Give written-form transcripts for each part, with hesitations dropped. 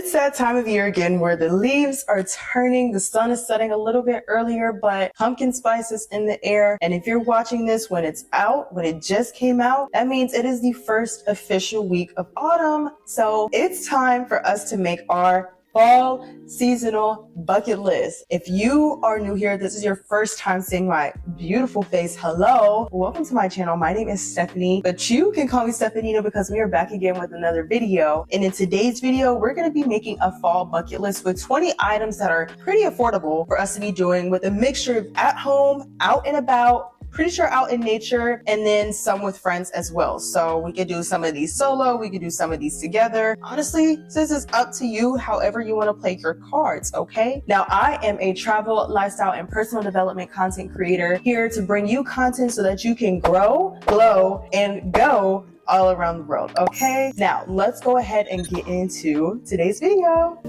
It's that time of year again where the leaves are turning, the sun is setting a little bit earlier, but pumpkin spice is in the air. And if you're watching this when it's out, when it just came out, that means it is the first official week of autumn. So it's time for us to make our fall seasonal bucket list. If you are new here, this is your first time seeing my beautiful face, hello, welcome to my channel. My name is Stephanie, but you can call me Stephanino because we are back again with another video. And in today's video, we're going to be making a fall bucket list with 20 items that are pretty affordable for us to be doing, with a mixture of at home, out and about, pretty sure out in nature, and then some with friends as well. So we could do some of these solo, we could do some of these together. Honestly, this is up to you, however you want to play your cards, okay? Now, I am a travel, lifestyle, and personal development content creator here to bring you content so that you can grow, glow, and go all around the world, okay? Now, let's go ahead and get into today's video.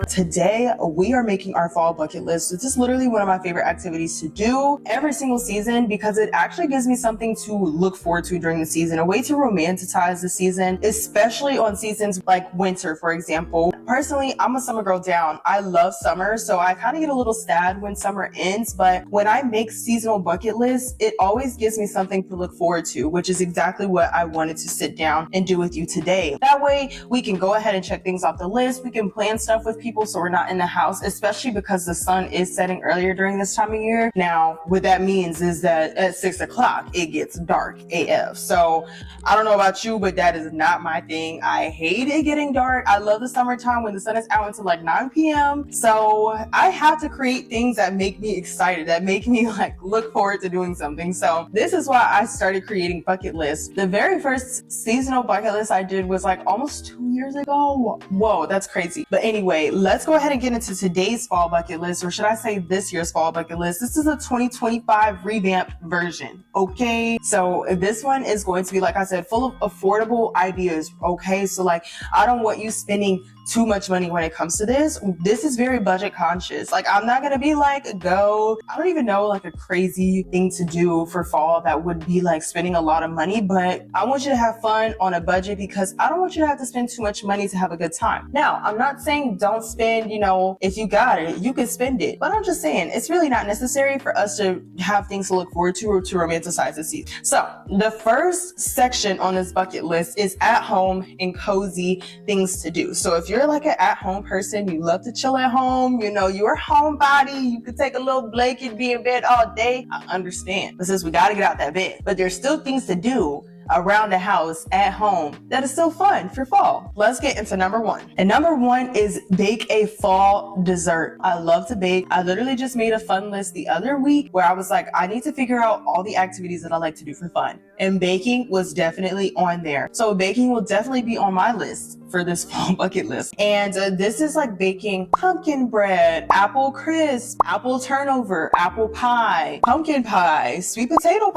Today, we are making our fall bucket list. This is literally one of my favorite activities to do every single season because it actually gives me something to look forward to during the season, a way to romanticize the season, especially on seasons like winter, for example. Personally, I'm a summer girl down. I love summer, so I kind of get a little sad when summer ends, but when I make seasonal bucket lists, it always gives me something to look forward to, which is exactly what I wanted to sit down and do with you today. That way, we can go ahead and check things off the list. We can plan stuff with people so we're not in the house, especially because the sun is setting earlier during this time of year. Now, what that means is that at 6 o'clock, it gets dark AF. So I don't know about you, but that is not my thing. I hate it getting dark. I love the summertime when the sun is out until like 9 p.m. So I have to create things that make me excited, that make me like look forward to doing something. So this is why I started creating bucket lists. The very first seasonal bucket list I did was like almost 2 years ago. Whoa, that's crazy. But anyway, let's go ahead and get into today's fall bucket list, or should I say this year's fall bucket list. This is a 2025 revamped version, okay? So this one is going to be, like I said, full of affordable ideas, okay? So like, I don't want you spending too much money when it comes to this. This is very budget conscious. Like, I'm not gonna be like, I don't even know like a crazy thing to do for fall that would be like spending a lot of money, but I want you to have fun on a budget because I don't want you to have to spend too much money to have a good time. Now, I'm not saying don't spend, if you got it, you can spend it, but I'm just saying it's really not necessary for us to have things to look forward to or to romanticize the season. So the first section on this bucket list is at home and cozy things to do. So if you're like an at-home person, you love to chill at home, you're a homebody, you could take a little blanket, be in bed all day, I understand. But since we gotta get out that bed, but there's still things to do around the house at home that is still fun for fall. Let's get into number one. And number one is bake a fall dessert. I love to bake. I literally just made a fun list the other week where I was like, I need to figure out all the activities that I like to do for fun. And baking was definitely on there. So baking will definitely be on my list for this fall bucket list. And this is like baking pumpkin bread, apple crisp, apple turnover, apple pie, pumpkin pie, sweet potato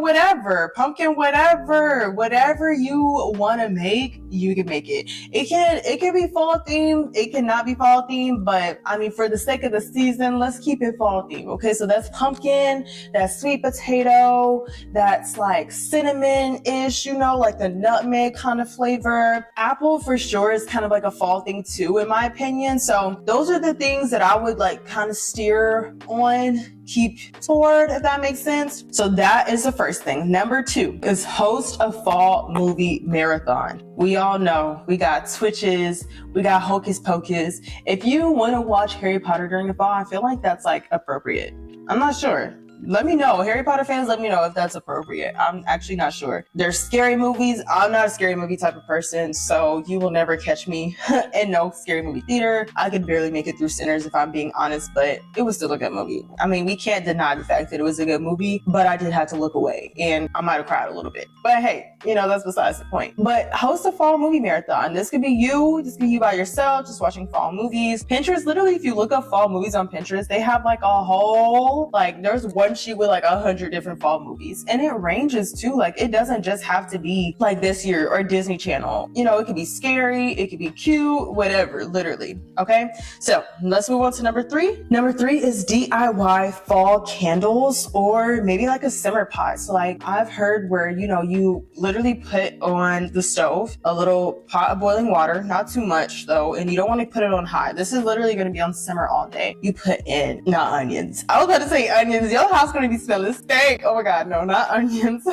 whatever, pumpkin whatever you want to make, you can make it. It can be fall themed, it cannot be fall themed, but I mean, for the sake of the season, let's keep it fall themed. Okay, so that's pumpkin, that's sweet potato, that's like cinnamon-ish, like the nutmeg kind of flavor. Apple for sure is kind of like a fall thing too, in my opinion. So those are the things that I would like kind of steer on, keep toward, if that makes sense. So that is the first thing. Number two is host a fall movie marathon. We all know we got Switches, we got Hocus Pocus. If you want to watch Harry Potter during the fall, I feel like that's like appropriate. I'm not sure. Let me know. Harry Potter fans, let me know if that's appropriate. I'm actually not sure. There's scary movies. I'm not a scary movie type of person, so you will never catch me in no scary movie theater. I could barely make it through Sinners if I'm being honest, but it was still a good movie. I mean, we can't deny the fact that it was a good movie, but I did have to look away and I might have cried a little bit. But hey, that's besides the point. But host a fall movie marathon. This could be you by yourself, just watching fall movies. Pinterest, literally, if you look up fall movies on Pinterest, they have like a whole, there's one one sheet with like 100 different fall movies. And it ranges too. Like, it doesn't just have to be like this year or Disney Channel. You know, it could be scary, it could be cute, whatever, literally. Okay, so let's move on to number 3. Number 3 is DIY fall candles, or maybe like a simmer pot. So like, I've heard where, you know, you literally put on the stove a little pot of boiling water, not too much though, and you don't want to put it on high. This is literally going to be on simmer all day. You put in, not onions. I was about to say onions. Your house going to be smelling steak. Oh my God, no, not onions.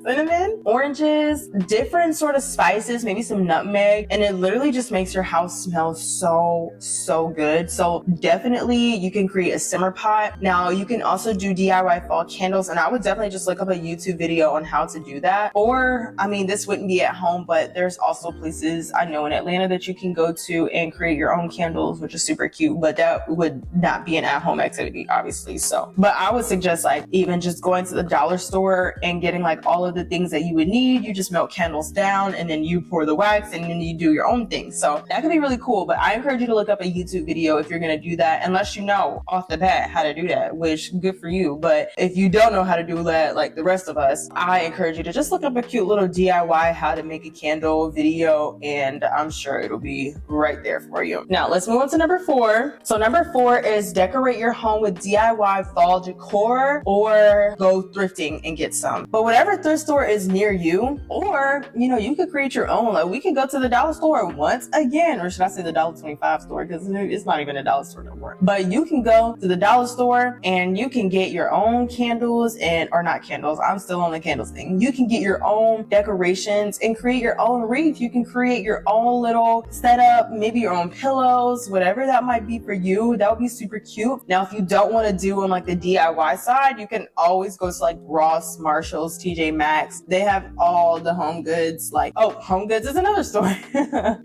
Cinnamon, oranges, different sort of spices, maybe some nutmeg, and it literally just makes your house smell so good. So definitely you can create a simmer pot. Now you can also do DIY fall candles, and I would definitely just look up a YouTube video on how to do that. Or, I mean, this wouldn't be at home, but there's also places I know in Atlanta that you can go to and create your own candles, which is super cute, but that would not be an at-home activity, obviously. So, but I would suggest like even just going to the dollar store and getting like all of the things that you would need. You just melt candles down and then you pour the wax and then you do your own thing. So that could be really cool, but I encourage you to look up a YouTube video if you're going to do that, unless you know off the bat how to do that, which good for you. But if you don't know how to do that, like the rest of us, I encourage you to just look up a cute little DIY how to make a candle video, and I'm sure it'll be right there for you. Now let's move on to number 4. So number 4 is decorate your home with DIY fall decor, or go thrifting and get some. But whatever thrift store is near you, or, you know, you could create your own. Like, we can go to the dollar store once again, or should I say the $1.25 store, because it's not even a dollar store no more. But you can go to the dollar store and you can get your own candles, and, or not candles, I'm still on the candles thing. You can get your own decorations and create your own wreath. You can create your own little setup, maybe your own pillows, whatever that might be for you. That would be super cute. Now, if you don't want to do on like the DIY side, you can always go to like Ross, Marshalls, TJ Maxx. They have all the home goods. Like, oh, Home Goods is another store.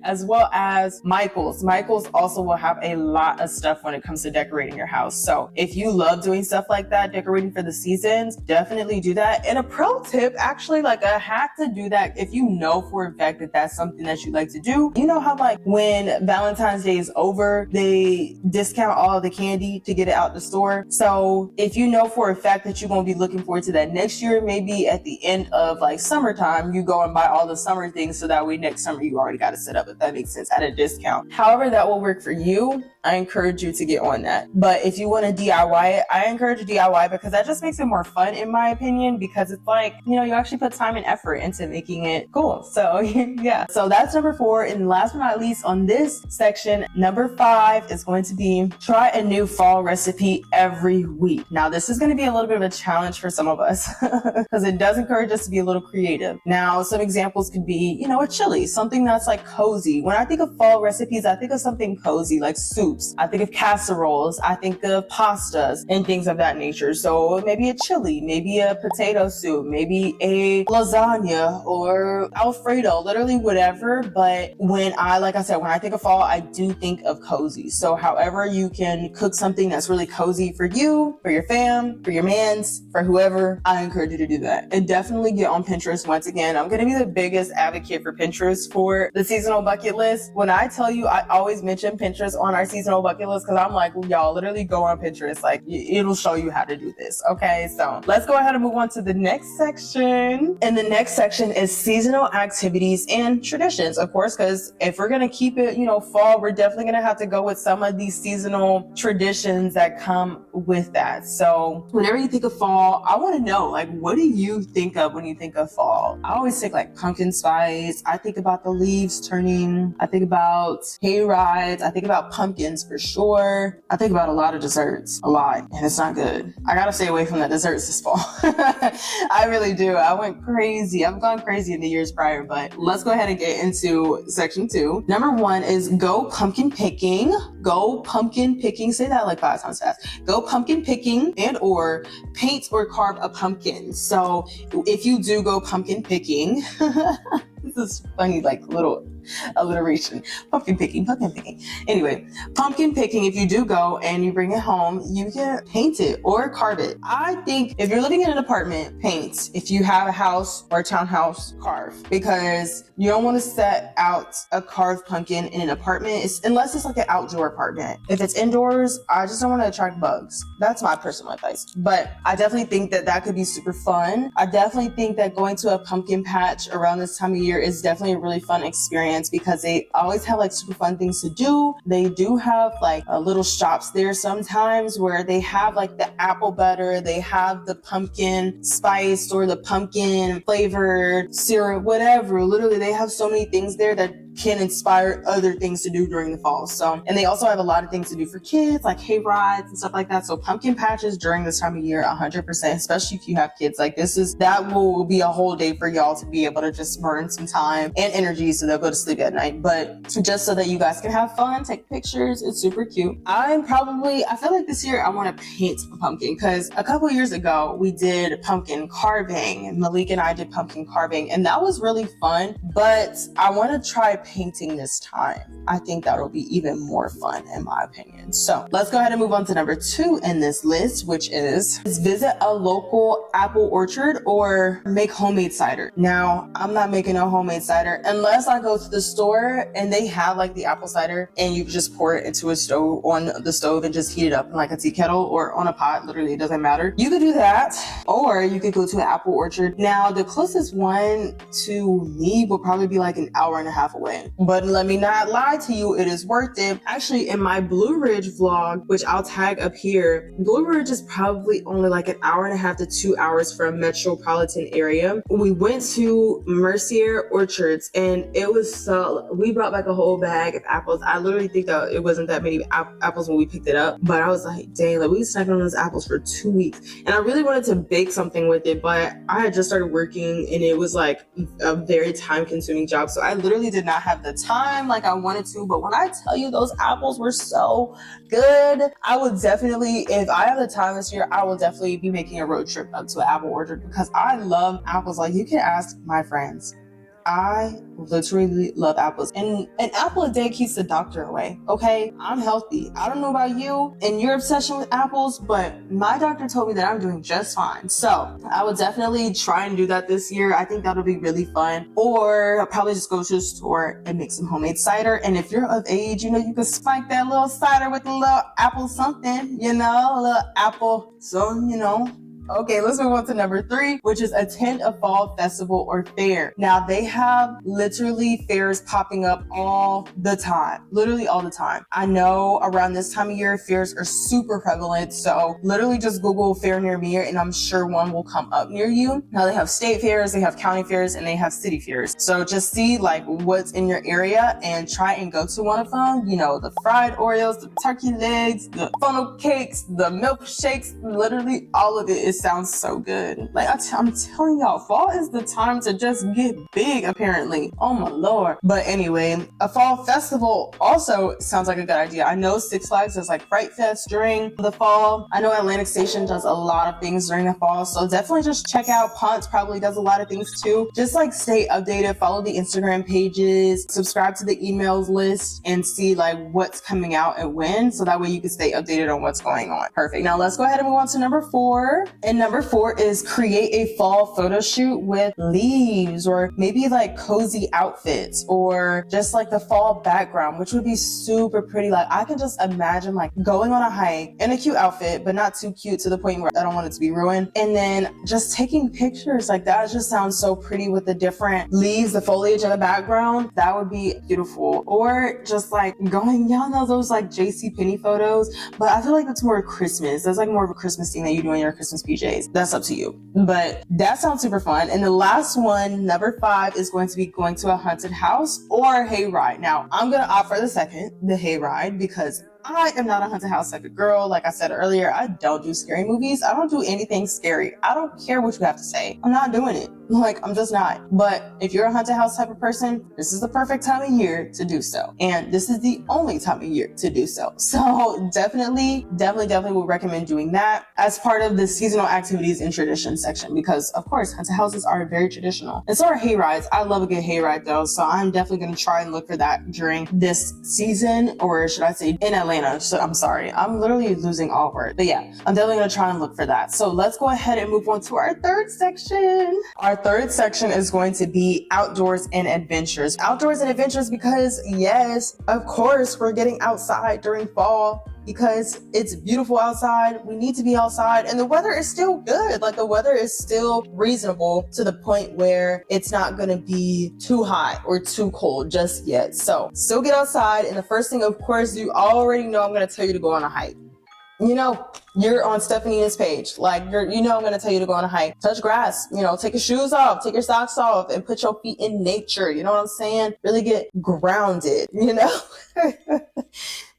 As well as Michael's. Michael's also will have a lot of stuff when it comes to decorating your house. So if you love doing stuff like that, decorating for the seasons, definitely do that. And a pro tip, actually, like a hack to do that, if you know for a fact that that's something that you like to do. You know how like when Valentine's Day is over, they discount all of the candy to get it out the store. So if you know for a fact that you're going to be looking forward to that next year, maybe at the end of like summertime, you go and buy all the summer things, so that way next summer you already got it set up, if that makes sense, at a discount. However that will work for you, I encourage you to get on that. But if you want to DIY it, I encourage you to DIY, because that just makes it more fun, in my opinion, because it's like, you know, you actually put time and effort into making it cool. So yeah, so that's number 4. And last but not least on this section, number 5 is going to be try a new fall recipe every week. Now, this is going to be a little bit of a challenge for some of us because it does encourage us to be a little creative. Now, some examples could be, you know, a chili, something that's like cozy. When I think of fall recipes, I think of something cozy like soups. I think of casseroles. I think of pastas and things of that nature. So maybe a chili, maybe a potato soup, maybe a lasagna or Alfredo, literally whatever. But when like I said, when I think of fall, I do think of cozy. So however you can cook something that's really cozy for you, for your fam, for your mans, for whoever, I encourage you to do that. And definitely get on Pinterest. Once again, I'm going to be the biggest advocate for Pinterest for the seasonal bucket list. When I tell you, I always mention Pinterest on our seasonal bucket list, because I'm like, y'all literally go on Pinterest. Like, it'll show you how to do this. Okay, so let's go ahead and move on to the next section. And the next section is seasonal activities and traditions, of course, because if we're going to keep it, you know, fall, we're definitely going to have to go with some of these seasonal traditions that come with that. So whenever you think of fall, I want to know, like, what do you think of when you think of fall? I always think like pumpkin spice. I think about the leaves turning. I think about hay rides. I think about pumpkins for sure. I think about a lot of desserts, a lot, and it's not good. I gotta stay away from the desserts this fall. I really do. I went crazy. I've gone crazy in the years prior, but let's go ahead and get into section 2. Number 1 is go pumpkin picking. Go pumpkin picking. Say that like 5 times fast. Go pumpkin picking and or paint or carve a pumpkin. So if you do go pumpkin picking, This is funny, like little alliteration. Pumpkin picking. Anyway, pumpkin picking, if you do go and you bring it home, you can paint it or carve it. I think if you're living in an apartment, paint. If you have a house or a townhouse, carve. Because you don't want to set out a carved pumpkin in an apartment, unless it's like an outdoor apartment. If it's indoors, I just don't want to attract bugs. That's my personal advice. But I definitely think that could be super fun. I definitely think that going to a pumpkin patch around this time of year is definitely a really fun experience because they always have like super fun things to do. They do have like little shops there sometimes where they have like the apple butter, they have the pumpkin spice or the pumpkin flavored syrup, whatever. Literally, they have so many things there that can inspire other things to do during the fall. So, and they also have a lot of things to do for kids, like hay rides and stuff like that. So pumpkin patches during this time of year, 100%, especially if you have kids. Like that will be a whole day for y'all to be able to just burn some time and energy so they'll go to sleep at night. But just so that you guys can have fun, take pictures, it's super cute. I feel like this year I want to paint a pumpkin because a couple years ago we did pumpkin carving. Malik and I did pumpkin carving and that was really fun, but I want to try painting this time. I think that'll be even more fun in my opinion. So let's go ahead and move on to number 2 in this list, which is visit a local apple orchard or make homemade cider. Now, I'm not making a homemade cider unless I go to the store and they have like the apple cider and you just pour it into on the stove and just heat it up in like a tea kettle or on a pot. Literally, it doesn't matter. You could do that, or you could go to an apple orchard. Now, the closest one to me will probably be like an hour and a half away. But let me not lie to you, it is worth it. Actually, in my Blue Ridge vlog, which I'll tag up here, Blue Ridge is probably only like an hour and a half to 2 hours from metropolitan area. We went to Mercier Orchards and we brought back a whole bag of apples. I literally think that it wasn't that many apples when we picked it up, but I was like, dang, like we snacking on those apples for 2 weeks. And I really wanted to bake something with it, but I had just started working and it was like a very time consuming job. So I literally did not have the time like I wanted to. But when I tell you those apples were so good, I would definitely, if I have the time this year, I will definitely be making a road trip up to an apple orchard because I love apples. Like you can ask my friends. I literally love apples. And an apple a day keeps the doctor away, okay? I'm healthy. I don't know about you and your obsession with apples, but my doctor told me that I'm doing just fine. So I would definitely try and do that this year. I think that'll be really fun. Or I'll probably just go to the store and make some homemade cider. And if you're of age, you can spike that little cider with a little apple something, a little apple. So, Okay, let's move on to number 3, which is attend a fall festival or fair. Now, they have literally fairs popping up all the time, literally all the time. I know around this time of year, fairs are super prevalent. So literally just Google fair near me and I'm sure one will come up near you. Now they have state fairs, they have county fairs, and they have city fairs. So just see like what's in your area and try and go to one of them. The fried Oreos, the turkey legs, the funnel cakes, the milkshakes, literally all of it sounds so good. Like I'm telling y'all, fall is the time to just get big apparently. Oh my lord. But anyway, a fall festival also sounds like a good idea. I know Six Flags does like Fright Fest during the fall. I know Atlantic Station does a lot of things during the fall. So definitely just check out. Ponce probably does a lot of things too. Just like stay updated, follow the Instagram pages, subscribe to the emails list and see like what's coming out and when. So that way you can stay updated on what's going on. Perfect. Now let's go ahead and move on to number 4. And number 4 is create a fall photo shoot with leaves or maybe like cozy outfits or just like the fall background, which would be super pretty. Like I can just imagine like going on a hike in a cute outfit, but not too cute to the point where I don't want it to be ruined. And then just taking pictures like that just sounds so pretty with the different leaves, the foliage in the background. That would be beautiful. Or just like going, y'all know those like JCPenney photos, but I feel like that's more Christmas. That's like more of a Christmas thing that you do in your Christmas PJs. That's up to you. But that sounds super fun. And the last one, number 5, is going to be going to a haunted house or a hayride. Now, I'm going to opt for the second, the hayride, because I am not a haunted house type of girl. Like I said earlier, I don't do scary movies. I don't do anything scary. I don't care what you have to say. I'm not doing it. Like, I'm just not. But if you're a haunted house type of person, this is the perfect time of year to do so. And this is the only time of year to do so. So definitely would recommend doing that as part of the seasonal activities and traditions section, because of course, haunted houses are very traditional. And so are hay rides. I love a good hay ride though. So I'm definitely going to try and look for that during this season, or should I say in Atlanta. So I'm sorry. I'm literally losing all words. But yeah, I'm definitely going to try and look for that. So let's go ahead and move on to our third section. Our third section is going to be outdoors and adventures. Outdoors and adventures because yes, of course, we're getting outside during fall because it's beautiful outside. We need to be outside and the weather is still good. Like the weather is still reasonable to the point where it's not going to be too hot or too cold just yet. So still get outside. And the first thing, of course, you already know I'm going to tell you to go on a hike. You know, you're on Stephanie's page. Like, I'm going to tell you to go on a hike. Touch grass, take your shoes off, take your socks off, and put your feet in nature. You know what I'm saying? Really get grounded,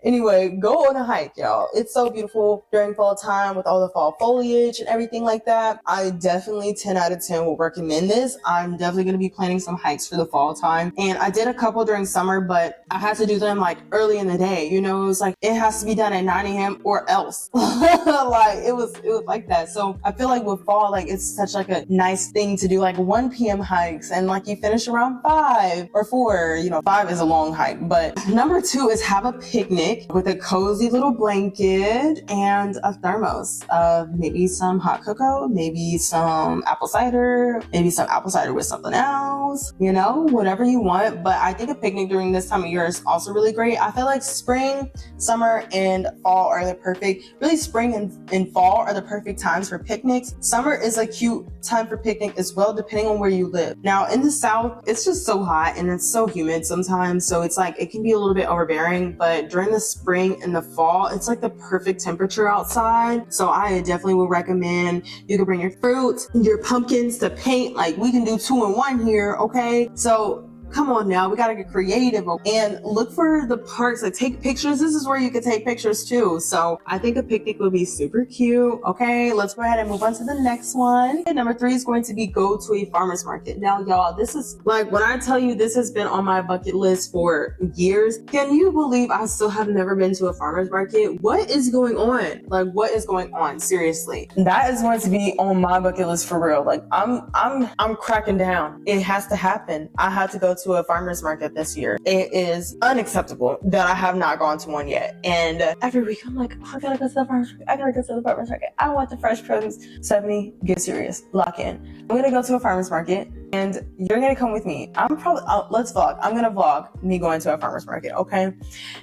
Anyway, go on a hike, y'all. It's so beautiful during fall time with all the fall foliage and everything like that. I definitely 10 out of 10 will recommend this. I'm definitely going to be planning some hikes for the fall time. And I did a couple during summer, but I had to do them like early in the day. It was like, it has to be done at 9 a.m. or else. Like it was like that. So I feel like with fall, like it's such like a nice thing to do like 1 p.m. hikes and like you finish around 5 or 4, 5 is a long hike. But number 2 is have a picnic with a cozy little blanket and a thermos of maybe some hot cocoa, maybe some apple cider, maybe some apple cider with something else, whatever you want. But I think a picnic during this time of year is also really great. I feel like spring, summer, and fall are the perfect, really spring and fall are the perfect times for picnics. Summer is a cute time for picnic as well, depending on where you live. Now in the South, it's just so hot and it's so humid sometimes. So it's like, it can be a little bit overbearing, but during the spring and the fall, it's like the perfect temperature outside. So I definitely would recommend you can bring your fruits, your pumpkins to paint. Like we can do 2 in 1 here. Okay. So come on now, we gotta get creative and look for the parks, like take pictures. This is where you can take pictures too. So I think a picnic would be super cute. Okay, let's go ahead and move on to the next one. And number 3 is going to be go to a farmer's market. Now y'all, this is like, when I tell you this has been on my bucket list for years, can you believe I still have never been to a farmer's market? What is going on? Like what is going on? Seriously. That is going to be on my bucket list for real. Like I'm cracking down. It has to happen. I have to go to a farmer's market this year. It is unacceptable that I have not gone to one yet. And every week I'm like, oh, I gotta go to the farmer's market. I gotta go to the farmer's market. I want the fresh produce. Stephanie, get serious. Lock in. I'm gonna go to a farmer's market and you're gonna come with me. Let's vlog. I'm gonna vlog me going to a farmer's market, okay?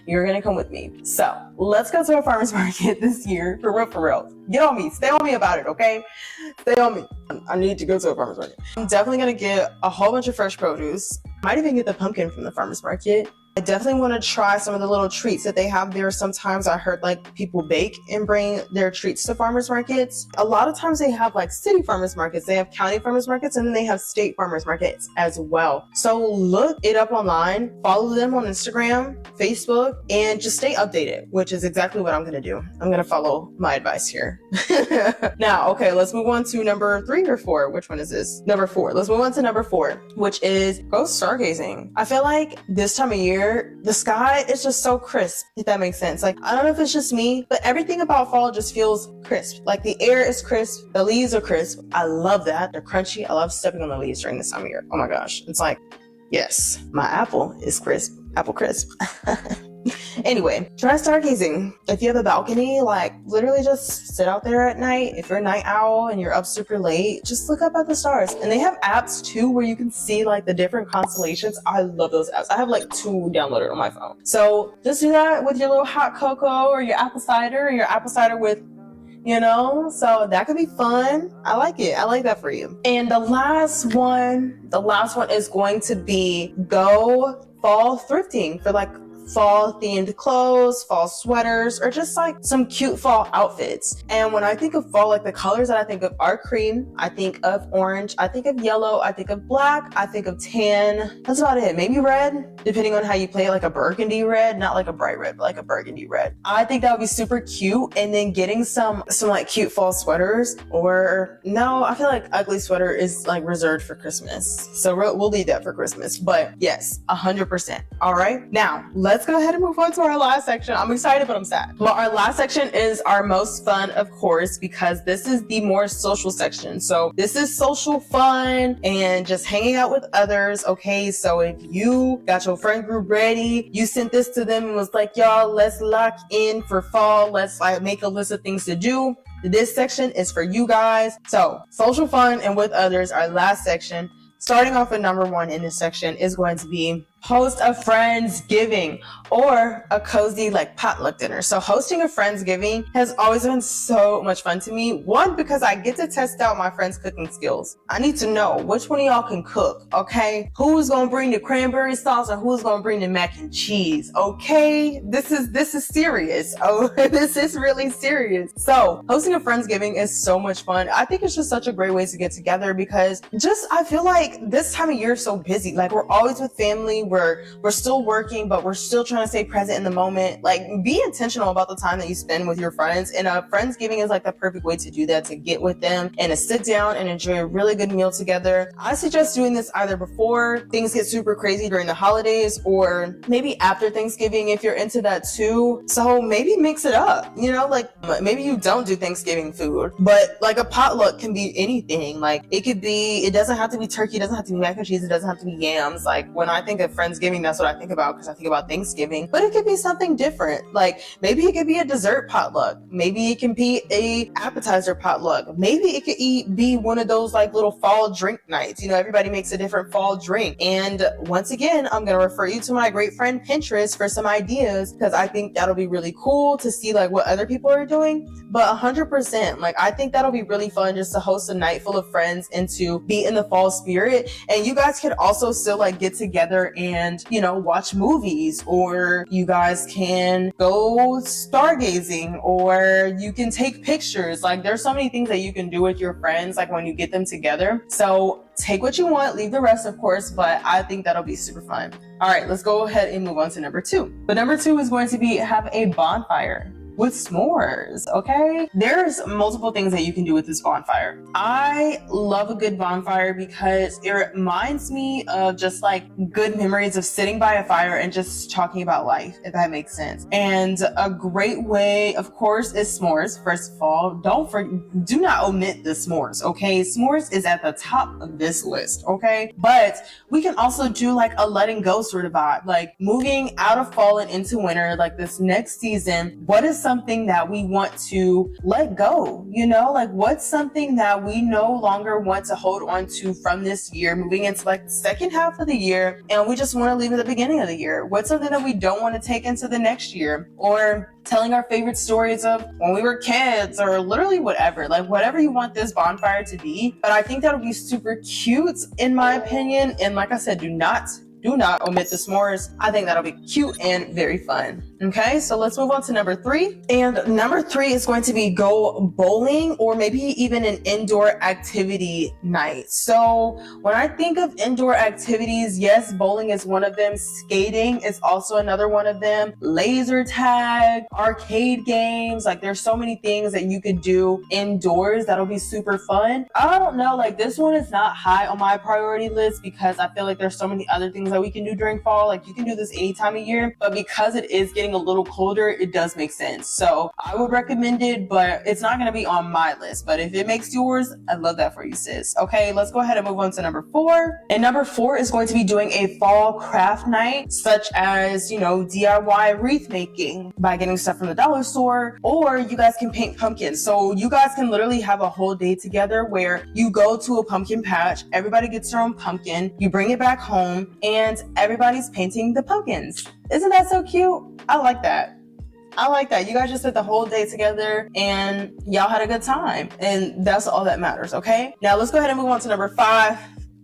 You're gonna come with me. So let's go to a farmer's market this year, for real. Get on me. Stay on me about it, okay? Stay on me. I need to go to a farmer's market. I'm definitely gonna get a whole bunch of fresh produce. Might even get the pumpkin from the farmer's market. I definitely want to try some of the little treats that they have there. Sometimes I heard like people bake and bring their treats to farmers markets. A lot of times they have like city farmers markets, they have county farmers markets, and then they have state farmers markets as well. So look it up online, follow them on Instagram, Facebook, and just stay updated, which is exactly what I'm going to do. I'm going to follow my advice here. Now, okay, let's move on to number 3 or 4. Which one is this? Number 4. Let's move on to number 4, which is go stargazing. I feel like this time of year, the sky is just so crisp, if that makes sense. Like, I don't know if it's just me, but everything about fall just feels crisp. Like the air is crisp, the leaves are crisp. I love that. They're crunchy. I love stepping on the leaves during this time of year. Oh my gosh. It's like, yes, my apple is crisp. Apple crisp. Anyway, try stargazing. If you have a balcony, like literally just sit out there at night. If you're a night owl and you're up super late, just look up at the stars. And they have apps too where you can see like the different constellations. I love those apps. I have like 2 downloaded on my phone. So just do that with your little hot cocoa or your apple cider with, so that could be fun. I like it. I like that for you. And the last one is going to be go fall thrifting for like fall themed clothes, fall sweaters, or just like some cute fall outfits. And when I think of fall, like the colors that I think of are cream, I think of orange, I think of yellow, I think of black, I think of tan. That's about it. Maybe red, depending on how you play it, like a burgundy red, not like a bright red, but like a burgundy red. I think that would be super cute. And then getting some like cute fall sweaters, or no, I feel like ugly sweater is like reserved for Christmas. So we'll leave that for Christmas. But yes, 100%. All right. Now let's go ahead and move on to our last section. I'm excited, but I'm sad. But our last section is our most fun, of course, because this is the more social section. So this is social fun and just hanging out with others. Okay. So if you got your friend group ready, you sent this to them and was like, y'all, let's lock in for fall. Let's like make a list of things to do. This section is for you guys. So social fun and with others, our last section. Starting off with number 1 in this section is going to be host a Friendsgiving or a cozy like potluck dinner. So hosting a Friendsgiving has always been so much fun to me. One, because I get to test out my friends' cooking skills. I need to know which one of y'all can cook, okay? Who's gonna bring the cranberry sauce and who's gonna bring the mac and cheese, okay? This is serious. Oh, this is really serious. So hosting a Friendsgiving is so much fun. I think it's just such a great way to get together because I feel like this time of year is so busy. Like we're always with family. We're still working, but we're still trying to stay present in the moment. Like be intentional about the time that you spend with your friends. And Friendsgiving is like the perfect way to do that, to get with them and to sit down and enjoy a really good meal together. I suggest doing this either before things get super crazy during the holidays or maybe after Thanksgiving if you're into that too. So maybe mix it up, you know, like maybe you don't do Thanksgiving food, but like a potluck can be anything. Like it doesn't have to be turkey, it doesn't have to be mac and cheese, it doesn't have to be yams. Like when I think of Friendsgiving, that's what I think about because I think about Thanksgiving, but it could be something different. Like maybe it could be a dessert potluck. Maybe it can be a appetizer potluck. Maybe it could be one of those like little fall drink nights. You know, everybody makes a different fall drink. And once again, I'm going to refer you to my great friend Pinterest for some ideas because I think that'll be really cool to see like what other people are doing. But 100%, like I think that'll be really fun just to host a night full of friends and to be in the fall spirit. And you guys could also still like get together and, you know, watch movies, or you guys can go stargazing, or you can take pictures. Like there's so many things that you can do with your friends, like when you get them together. So take what you want, leave the rest, of course, but I think that'll be super fun. All right, let's go ahead and move on to number 2. But number 2 is going to be have a bonfire with s'mores, okay? There's multiple things that you can do with this bonfire. I love a good bonfire because it reminds me of just like good memories of sitting by a fire and just talking about life, if that makes sense. And a great way, of course, is s'mores. First of all, do not omit the s'mores, okay? S'mores is at the top of this list, okay? But we can also do like a letting go sort of vibe, like moving out of fall and into winter, like this next season. What is something that we want to let go? You know, like what's something that we no longer want to hold on to from this year, moving into like the second half of the year, and we just want to leave at the beginning of the year? What's something that we don't want to take into the next year? Or telling our favorite stories of when we were kids, or literally whatever, like whatever you want this bonfire to be. But I think that'll be super cute in my opinion. And like I said, do not omit the s'mores. I think that'll be cute and very fun. Okay, so let's move on to number 3. And number 3 is going to be go bowling, or maybe even an indoor activity night. So when I think of indoor activities, yes, bowling is one of them. Skating is also another one of them. Laser tag, arcade games, like there's so many things that you could do indoors that'll be super fun. I don't know, like this one is not high on my priority list because I feel like there's so many other things that we can do during fall. Like you can do this any time of year, but because it is getting a little colder, it does make sense. So I would recommend it, but it's not going to be on my list. But if it makes yours, I love that for you, sis. Okay, let's go ahead and move on to number 4. And number 4 is going to be doing a fall craft night, such as, you know, DIY wreath making by getting stuff from the dollar store, or you guys can paint pumpkins. So you guys can literally have a whole day together where you go to a pumpkin patch, everybody gets their own pumpkin, you bring it back home, and everybody's painting the pumpkins. Isn't that so cute? I like that. You guys just spent the whole day together and y'all had a good time. And that's all that matters, okay? Now let's go ahead and move on to number 5.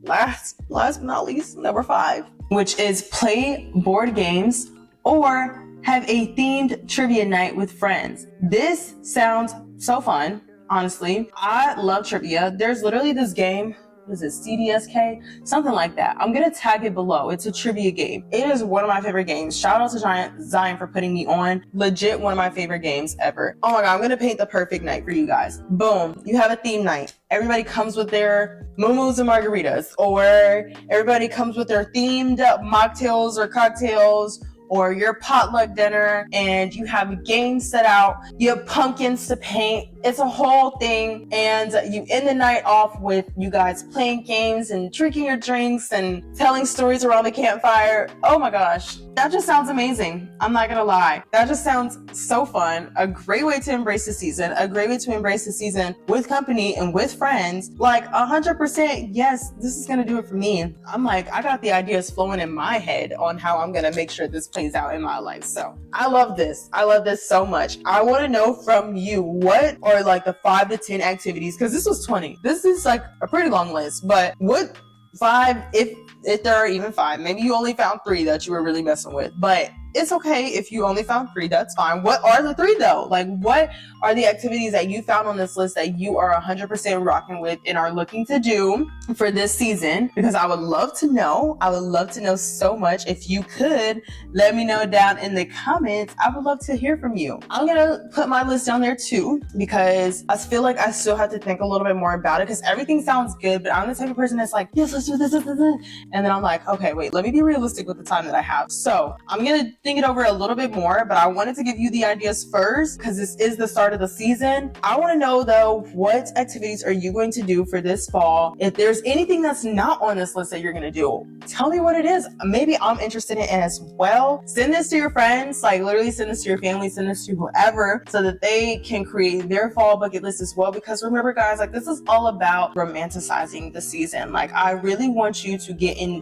Last but not least, number 5, which is play board games or have a themed trivia night with friends. This sounds so fun, honestly. I love trivia. There's literally this game, what is it, CDSK? Something like that. I'm gonna tag it below. It's a trivia game. It is one of my favorite games. Shout out to Zion for putting me on. Legit one of my favorite games ever. Oh my God, I'm gonna paint the perfect night for you guys. Boom, you have a theme night. Everybody comes with their muumuus and margaritas, or everybody comes with their themed mocktails or cocktails, or your potluck dinner, and you have a game set out, you have pumpkins to paint. It's a whole thing, and you end the night off with you guys playing games and drinking your drinks and telling stories around the campfire. Oh my gosh, that just sounds amazing. I'm not gonna lie. That just sounds so fun. A great way to embrace the season, a great way to embrace the season with company and with friends. Like 100%, yes, this is gonna do it for me. I'm like, I got the ideas flowing in my head on how I'm gonna make sure this plays out in my life. So I love this. I love this so much. I want to know from you, what are like the 5 to 10 activities? Because this was 20. This is like a pretty long list, but what 5, if there are even 5, maybe you only found 3 that you were really messing with, but it's okay if you only found 3, that's fine. What are the 3 though? Like, what are the activities that you found on this list that you are 100% rocking with and are looking to do for this season? Because I would love to know. I would love to know so much. If you could let me know down in the comments, I would love to hear from you. I'm gonna put my list down there too, because I feel like I still have to think a little bit more about it, because everything sounds good, but I'm the type of person that's like, yes, let's do this. And then I'm like, okay, wait, let me be realistic with the time that I have. So I'm gonna think it over a little bit more, but I wanted to give you the ideas first because this is the start of the season. I want to know though, what activities are you going to do for this fall? If there's anything that's not on this list that you're going to do, tell me what it is. Maybe I'm interested in it as well. Send this to your friends, like literally send this to your family, send this to whoever, so that they can create their fall bucket list as well. Because remember guys, like this is all about romanticizing the season. Like I really want you to get in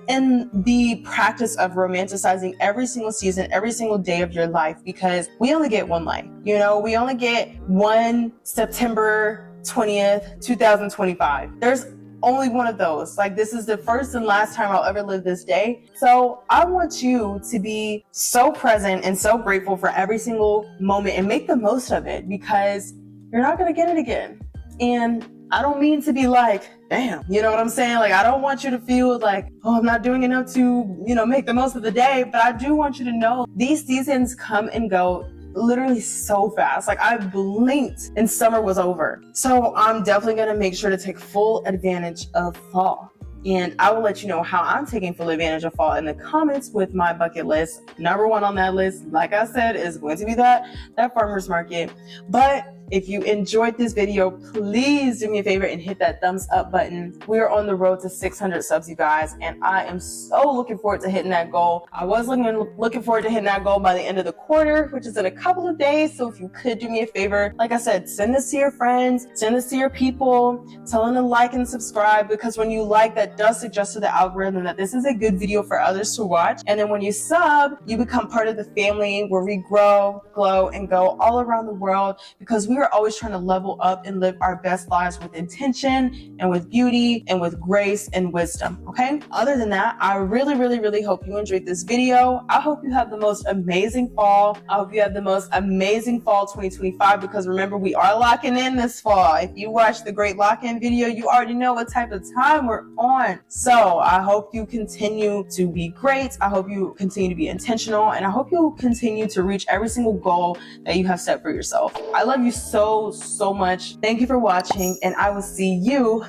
the practice of romanticizing every single season, every single day of your life, because we only get one life. You know, we only get one September 20th, 2025. There's only one of those. Like this is the first and last time I'll ever live this day. So I want you to be so present and so grateful for every single moment and make the most of it, because you're not going to get it again. And I don't mean to be like, damn, you know what I'm saying? Like, I don't want you to feel like, oh, I'm not doing enough to, make the most of the day. But I do want you to know these seasons come and go literally so fast. Like I blinked and summer was over. So I'm definitely going to make sure to take full advantage of fall. And I will let you know how I'm taking full advantage of fall in the comments with my bucket list. Number 1 on that list, like I said, is going to be that farmer's market. But if you enjoyed this video, please do me a favor and hit that thumbs up button. We're on the road to 600 subs, you guys, and I am so looking forward to hitting that goal. I was looking forward to hitting that goal by the end of the quarter, which is in a couple of days. So if you could do me a favor, like I said, send this to your friends, send this to your people, tell them to like and subscribe, because when you like, that does suggest to the algorithm that this is a good video for others to watch. And then when you sub, you become part of the family where we grow, glow, and go all around the world, because we are always trying to level up and live our best lives with intention and with beauty and with grace and wisdom. Okay. Other than that, I really, really, really hope you enjoyed this video. I hope you have the most amazing fall. I hope you have the most amazing fall 2025, because remember, we are locking in this fall. If you watch the great lock-in video, you already know what type of time we're on. So I hope you continue to be great. I hope you continue to be intentional, and I hope you continue to reach every single goal that you have set for yourself. I love you so much. Thank you for watching, and I will see you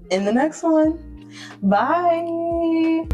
in the next one. Bye.